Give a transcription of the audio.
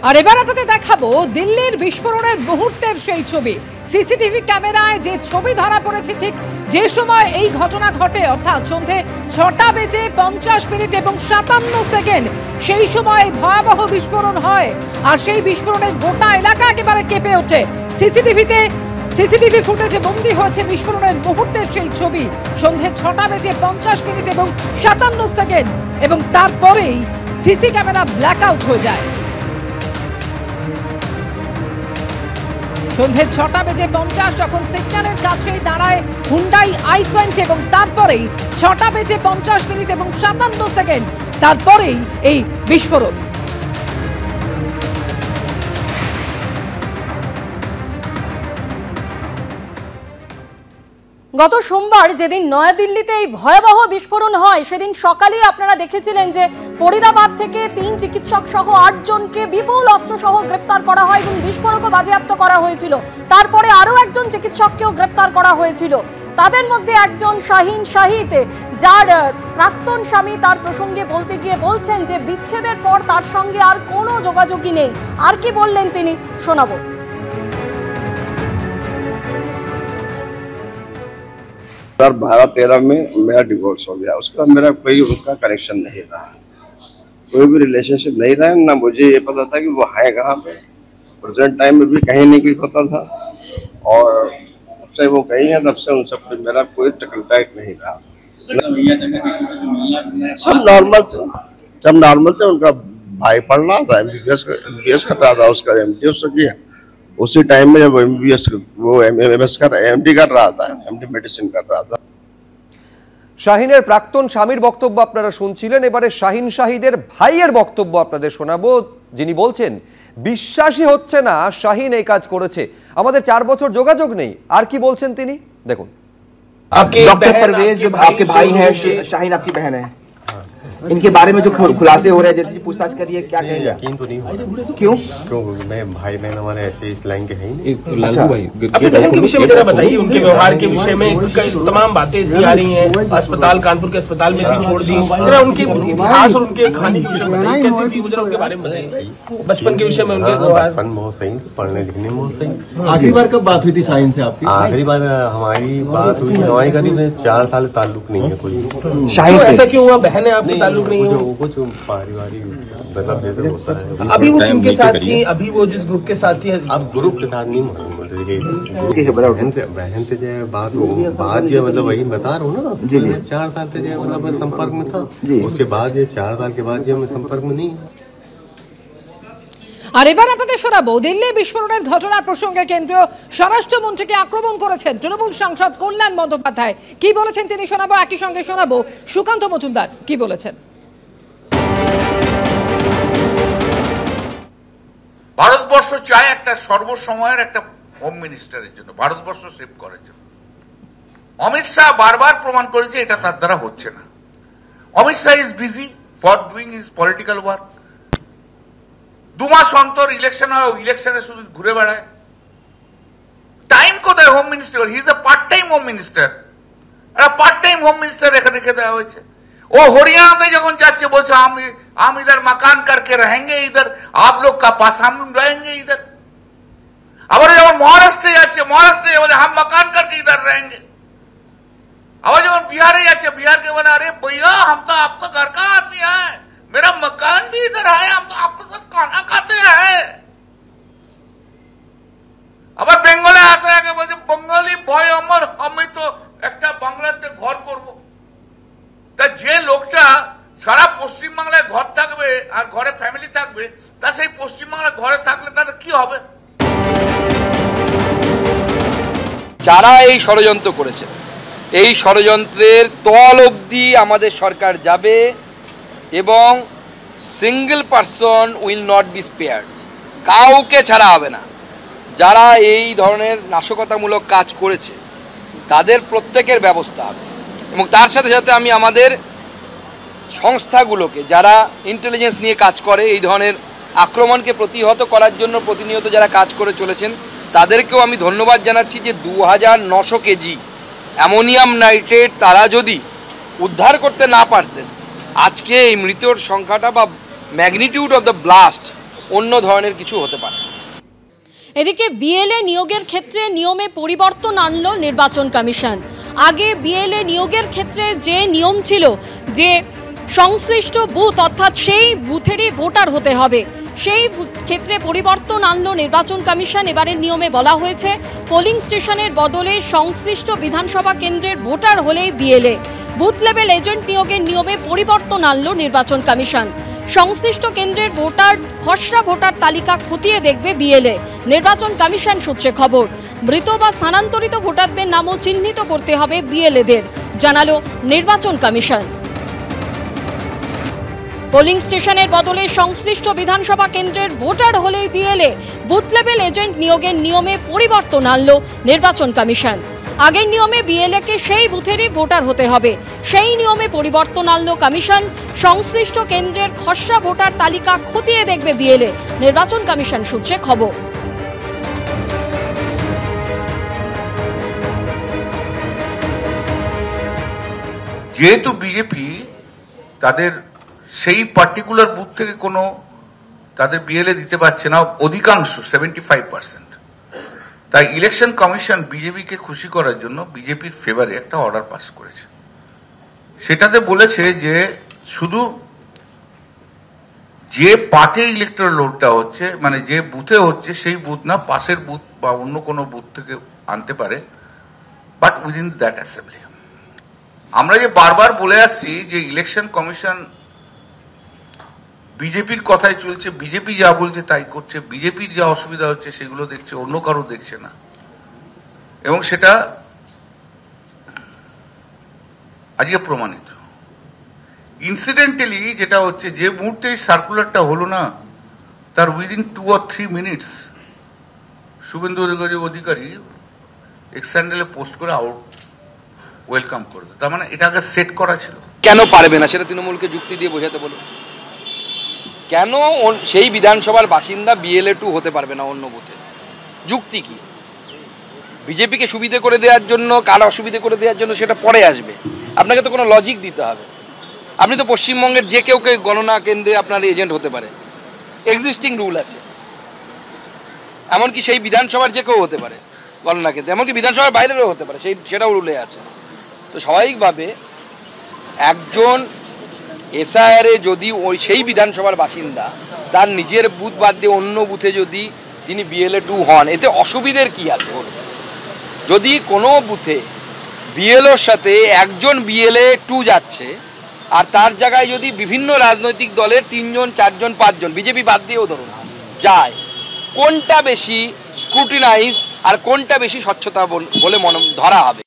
আর এবার আপনাদের দেখাবো দিল্লির বিস্ফোরণের মুহূর্তের সেই ছবি। সিসিটিভি ক্যামেরায় যে ছবি ধরা পড়েছে ঠিক যে সময় এই ঘটনা ঘটে, অর্থাৎ সন্ধে 6:50 এবং 57 সেকেন্ড, সেই সময় ভয়াবহ বিস্ফোরণ হয়। আর সেই বিস্ফোরণে গোটা এলাকা একেবারে কেঁপে ওঠে। সিসিটিভি ফুটেজে বন্দী হয়েছে বিস্ফোরণের মুহূর্তের সেই ছবি। সন্ধে 6:50 এবং 57 সেকেন্ড, এবং তারপরেই সিসি ক্যামেরা ব্ল্যাক আউট হয়ে যায়। সন্ধে 6:50 যখন সিগন্যালের কাছেই দাঁড়ায় হুন্ডাই i20, এবং তারপরেই 6:50 এবং 57 সেকেন্ড, তারপরেই এই বিস্ফোরণ। গত সোমবার যেদিন নয়াদিল্লিতে এই ভয়াবহ বিস্ফোরণ হয়, সেদিন সকালেই আপনারা দেখেছিলেন যে ফরিদাবাদ থেকে 3 চিকিৎসক সহ 8 জনকে বিপুল অস্ত্র সহ গ্রেপ্তার করা হয় এবং বিস্ফোরকও বাজেয়াপ্ত করা হয়েছিল। তারপরে আরও একজন চিকিৎসককেও গ্রেপ্তার করা হয়েছিল। তাদের মধ্যে একজন শাহিন শাহিদ, যার প্রাক্তন স্বামী তার প্রসঙ্গে বলতে গিয়ে বলছেন যে বিচ্ছেদের পর তার সঙ্গে আর কোনো যোগাযোগই নেই। আর কি বললেন তিনি, শোনাবো। 2012-13 में मेरा डिवोर्स हो गया। उसका मेरा कोई उनका कनेक्शन नहीं रहा, कोई भी रिलेशनशिप नहीं रहा। ना मुझे ये पता था कि वो है कहाँ पे। प्रेजेंट टाइम में भी कहीं नहीं होता था, और जब से वो कहीं है तब से उन सब मेरा कोई कॉन्टैक्ट नहीं रहा। सब नॉर्मल थे। उनका भाई पढ़ रहा था, MBBS कर रहा था, उसका MD उससे किया उसी टाइम में जब MBBS वो MMS कर MD कर रहा था, MD मेडिसिन कर रहा था। শাহিনের প্রাক্তন স্বামীর বক্তব্য আপনারা শুনছিলেন। এবারে শাহিন শাহিদের ভাইয়ের বক্তব্য আপনাদের শোনাবো, যিনি বলছেন বিশ্বাসই হচ্ছে না শাহিন এই কাজ করেছে, আমাদের 4 বছর যোগাযোগ নেই। আর কি বলছেন তিনি, দেখুন। डॉक्टर परवेज आपके भाई हैं, शाहिन आपकी बहन है, इनके बारे में जो खुलासे हो रहे हैं, जैसे पूछताछ करिए, क्या कहेंगे? यकीन तो नहीं हो रहा। क्यों? क्योंकि मैं भाई बहन हमारे ऐसे इस लाइन के हैं। अच्छा, अपने बहन के विषय में जरा बताइए, उनके व्यवहार के विषय में तमाम बातें दी आ रही हैं। अस्पताल, कानपुर के अस्पताल में भी छोड़ दी। जरा उनके इतिहास और उनके खाने के विषय में बताइए, कैसी थी जरा उनके बारे में बताइए। बचपन के विषय में उनके व्यवहार। बचपन बहुत सही, पढ़ने लिखने में बहुत सही। आखिरी बार कब बात हुई थी शाहिन से आपकी? आखिरी बार हमारी बात हुई हमारी करीब 4 साल ताल्लुक नहीं है कोई शाहिन से। ऐसा क्यों हुआ? बहन है आपकी, ताल्लुक नहीं है? जो पारिवारिक मतलब जैसे होता है। अभी वो किनके साथ थी? अभी वो जिस ग्रुप के साथ थी, अब ग्रुप के साथ नहीं मालूम। बहन से जो बात जो मतलब वही बता रहा हूँ ना जी, 4 साल से जो मतलब संपर्क में था, उसके बाद ये 4 साल के बाद जो मैं संपर्क में नहीं। আর এবার আপনাদের শোনাবো দিল্লি বিস্ফোরণের ঘটনার প্রসঙ্গে কেন্দ্রীয় স্বরাষ্ট্রমন্ত্রীকে আক্রমণ করেছেন তৃণমূল সাংসদ কল্যাণ বন্দ্যোপাধ্যায়। কি বলেছেন তিনি শোনাবো, একই সঙ্গে শোনাবো সুকান্ত মজুমদার কি বলেছেন। ভারতবর্ষ চায় একটা সর্বসময়ের একটা হোম মিনিস্টারের জন্য, ভারতবর্ষ সেভ করার জন্য। অমিত শাহ বারবার প্রমাণ করেছে এটা তার দ্বারা হচ্ছে না। Amit Shah is busy for doing his political work. 2 মাস অন্তর ইলেকশন হয়, ইলেকশনে শুধু ঘুরে বেড়ায়। টাইম কোথায় home minister? He is a part time home minister. একটা পার্ট টাইম হোম মিনিস্টার এখানে রেখে দেওয়া হয়েছে। ও হরিয়ানাতে যখন যাচ্ছে বলছে हम इधर मकान करके रहेंगे, इधर आप लोग का पास हम रहेंगे इधर। अब जब महाराष्ट्र जाच्छे, महाराष्ट्र बोले हम मकान करके इधर रहेंगे। अब जब बिहार जाच्छे, बिहार के बोले अरे भैया हम तो आपका घर का आदमी है, मेरा मकान भी इधर है, हम तो आपके साथ खाना खाते हैं। अब बेंगले आसे आगे बोलছে बंगाली भय আমার, আমি তো একটা বাংলাতে ঘর করব। তা যে লোকটা সারা পশ্চিম বাংলায় ঘর থাকবে আর ঘরে ফ্যামিলি থাকবে, তা সেই পশ্চিম বাংলায় ঘরে থাকলে তাদের কি হবে? যারা এই ষড়যন্ত্র করেছে, এই ষড়যন্ত্রের তল অবধি আমাদের সরকার যাবে এবং single person will not be spared, কাউকে ছাড়া হবে না। যারা এই ধরনের নাশকতামূলক কাজ করেছে তাদের প্রত্যেকের ব্যবস্থা হবে। এবং তার সাথে সাথে আমি আমাদের সংস্থাগুলোকে, যারা ইন্টেলিজেন্স নিয়ে কাজ করে, এই ধরনের আক্রমণকে প্রতিহত করার জন্য প্রতিনিয়ত যারা কাজ করে চলেছেন, তাদেরকেও আমি ধন্যবাদ জানাচ্ছি যে 2900 কেজি অ্যামোনিয়াম নাইট্রেট তারা যদি উদ্ধার করতে না পারতেন, আজকে এই মৃতের সংখ্যাটা বা ম্যাগনিটিউড অফ দ্য ব্লাস্ট অন্য ধরনের কিছু হতে পারে। এদিকে বিএলএ নিয়োগের ক্ষেত্রে নিয়মে পরিবর্তন আনলো নির্বাচন কমিশন। আগে বিএলএ নিয়োগের ক্ষেত্রে যে নিয়ম ছিল যে সংশ্লিষ্ট বুথ অর্থাৎ সেই বুথেরই ভোটার হতে হবে, সেই ক্ষেত্রে পরিবর্তন আনলো নির্বাচন কমিশন। এবারের নিয়মে বলা হয়েছে পোলিং স্টেশনের বদলে সংশ্লিষ্ট বিধানসভা কেন্দ্রের ভোটার হলেই বিএলএ। বুথ লেভেল এজেন্ট নিয়োগের নিয়মে পরিবর্তন আনলো নির্বাচন কমিশন। সংশ্লিষ্ট কেন্দ্রের ভোটার খসড়া ভোটার তালিকা খতিয়ে দেখবে বিএলএ। নির্বাচন কমিশন সূত্রে খবর, মৃত বা স্থানান্তরিত ভোটারদের নামও চিহ্নিত করতে হবে বিএলএদের, জানালো নির্বাচন কমিশন। পোলিং স্টেশনের বদলে সংশ্লিষ্ট বিধানসভা কেন্দ্রের ভোটার হলেই বিএলএ। বুথ লেভেল এজেন্ট নিয়োগের নিয়মে পরিবর্তন আনলো নির্বাচন কমিশন। আগের নিয়মে বিএলএকে সেই বুথেরই ভোটার হতে হবে, সেই নিয়মে পরিবর্তন আনলো কমিশন। সংশ্লিষ্ট কেন্দ্রের খসড়া ভোটার তালিকা খতিয়ে দেখবে বিএলএ, নির্বাচন কমিশন সূত্রে খবর। যেহেতু বিজেপি তাদের সেই পার্টিকুলার বুথ থেকে কোনো তাদের বিএলএ দিতে পারছে না, অধিকাংশ 75%, তাই ইলেকশন কমিশন বিজেপিকে খুশি করার জন্য বিজেপির ফেভারে একটা অর্ডার পাস করেছে। সেটাতে বলেছে যে শুধু যে পার্টে ইলেকট্রাল রোলটা হচ্ছে, মানে যে বুথে হচ্ছে সেই বুথ না, পাশের বুথ বা অন্য কোনো বুথ থেকে আনতে পারে, বাট উইদিন দ্যাট অ্যাসেম্বলি। আমরা যে বারবার বলে আসছি যে ইলেকশন কমিশন বিজেপির কথাই চলছে, বিজেপি যা বলছে তাই করছে, বিজেপির যা অসুবিধা হচ্ছে সেগুলো দেখছে, অন্য কারো দেখছে না। এবং সেটা আজকে প্রমাণিত। ইনসিডেন্টালি যেটা হচ্ছে, যে মুহূর্তে সার্কুলারটা হলো না, তার within 2 or 3 minutes Suvendu Adhikari x হ্যান্ডেলে পোস্ট করে আউট ওয়েলকাম করবে। তার মানে এটা আগে সেট করা ছিল। কেন পারবে না সেটা তৃণমূলকে যুক্তি দিয়ে বোঝাতে বলুন। কেন সেই বিধানসভার বাসিন্দা বিএলএ 2 হতে পারবে না অন্য বুথে? যুক্তি কি? বিজেপিকে সুবিধে করে দেওয়ার জন্য, কার অসুবিধে করে দেওয়ার জন্য, সেটা পরে আসবে। আপনাকে তো কোনো লজিক দিতে হবে। আপনি তো পশ্চিমবঙ্গের যে কেউ গণনা কেন্দ্রে আপনার এজেন্ট হতে পারে, এক্সিস্টিং রুল আছে। এমনকি সেই বিধানসভার যে কেউ হতে পারে গণনা কেন্দ্রে, এমনকি বিধানসভার বাইরেও হতে পারে, সেটাও রুলে আছে। তো স্বাভাবিকভাবে একজন এসআইআরে যদি সেই বিধানসভার বাসিন্দা তার নিজের বুথ বাদ দিয়ে অন্য বুথে যদি তিনি বিএলএ 2 হন, এতে অসুবিধের কি আছে বলুন? যদি কোনো বুথে বিএলওর সাথে একজন বিএলএ 2 যাচ্ছে আর তার জায়গায় যদি বিভিন্ন রাজনৈতিক দলের 3 জন 4 জন 5 জন, বিজেপি বাদ দিয়েও ধরুন, যায়, কোনটা বেশি স্ক্রুটিনাইজড আর কোনটা বেশি স্বচ্ছতা বলে ধরা হবে?